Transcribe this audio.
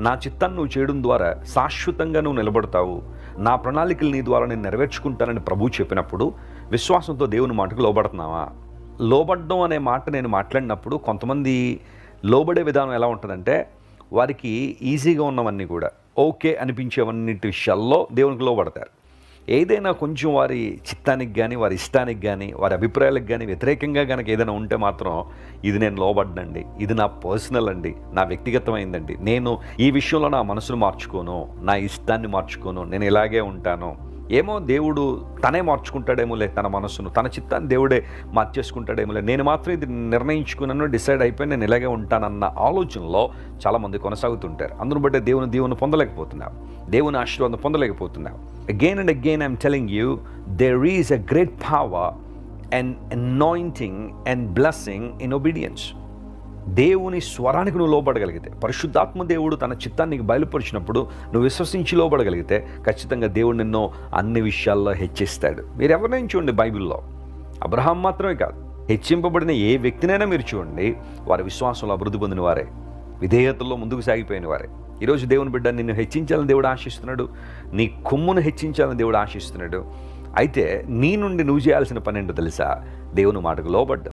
నా చిత్తాన్ని నువ్వు చేయడం ద్వారా శాశ్వతంగా నువ్వు నిలబడతావు, నా ప్రణాళికలు నీ ద్వారా నేను నెరవేర్చుకుంటానని ప్రభువు చెప్పినప్పుడు విశ్వాసంతో దేవుని మాటకు లోబడుతున్నావా? లోబడ్డం అనే మాట నేను మాట్లాడినప్పుడు కొంతమంది లోబడే విధానం ఎలా ఉంటుందంటే, వారికి ఈజీగా ఉన్నవన్నీ కూడా ఓకే అనిపించేవన్నిటి విషయాల్లో దేవునికి లోబడతారు. ఏదైనా కొంచెం వారి చిత్తానికి కానీ, వారి ఇష్టానికి కానీ, వారి అభిప్రాయాలకు కానీ వ్యతిరేకంగా కనుక ఏదైనా ఉంటే మాత్రం ఇది నేను లోబడ్డండి, ఇది నా పర్సనల్ అండి, నా వ్యక్తిగతమైందండి, నేను ఈ విషయంలో నా మనసును మార్చుకోను, నా ఇష్టాన్ని మార్చుకోను, నేను ఇలాగే ఉంటాను, ఏమో దేవుడు తనే మార్చుకుంటాడేమోలే తన మనసును, తన చిత్తాన్ని దేవుడే మార్చేసుకుంటాడేమోలే, నేను మాత్రం ఇది నిర్ణయించుకున్నాను, డిసైడ్ అయిపోయి నేను ఇలాగే ఉంటానన్న ఆలోచనలో చాలామంది కొనసాగుతుంటారు. అందును బట్టే దేవుని పొందలేకపోతున్నావు, దేవుని ఆశీర్వాదం పొందలేకపోతున్నావు. Again and again I'm telling you, there is a great power and anointing and blessing in obedience. దేవుని స్వరానికి నువ్వు లోబడగలిగితే, పరిశుద్ధాత్మ దేవుడు తన చిత్తాన్ని నీకు బయలుపరిచినప్పుడు నువ్వు విశ్వసించి లోబడగలిగితే ఖచ్చితంగా దేవుడు నిన్ను అన్ని విషయాల్లో హెచ్చిస్తాడు. మీరు ఎవరినైనా చూడండి, బైబిల్లో అబ్రహాం మాత్రమే కాదు, హెచ్చింపబడిన ఏ వ్యక్తినైనా మీరు చూడండి, వారి విశ్వాసంలో అభివృద్ధి పొందిన వారే, విధేయతల్లో ముందుకు సాగిపోయిన వారే. ఈరోజు దేవుని బిడ్డ నిన్ను హెచ్చించాలని దేవుడు ఆశిస్తున్నాడు, నీ కొమ్మును హెచ్చించాలని దేవుడు ఆశిస్తున్నాడు. అయితే నీ నుండి నువ్వు చేయాల్సిన పని ఏంటో తెలుసా? దేవుని మాటకు లోబడ్డం.